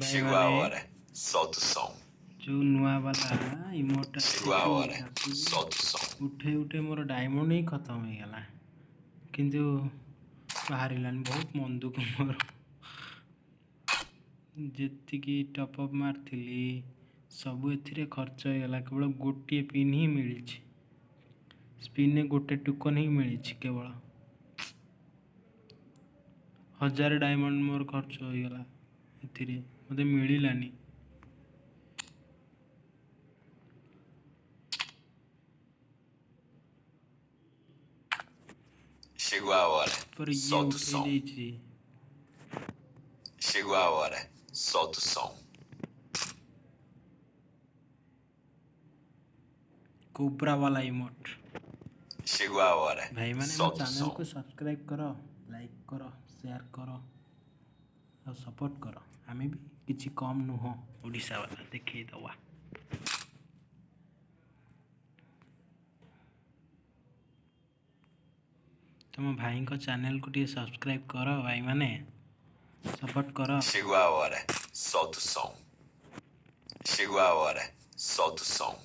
Chegou a hora. Solta o som. जो नुआ वाला इमोटा Chegou a hora. Solta o som. उठे उठे मोर डायमंड ही खत्म हो गला किंतु बाहरिलानी बहुत मन दुख मोर जी टॉपअप मारी सब ए खर्च हो गला केवल गोटे पिन ही मिली स्पिन ने गोटे टोकन ही मिली केवल 1000 डायमंड मोर खर्च हो गला मत मिलानी Chegou a hora. पर ये Solta o som. उठे Chegou a hora. Solta o som. Cobra वाला इमोट Chegou a hora. भाई मैंने Solta o चैनल को som. सब्सक्राइब करो लाइक करो शेयर करो और सपोर्ट करो आमे भी किसी कम नुह ओडिशा वाला देखिए दवा तुम भाई को चैनल को टे सब्सक्राइब करो भाई माने सपोर्ट करो Chegou a hora. Solta o som. Chegou a hora. Solta o som.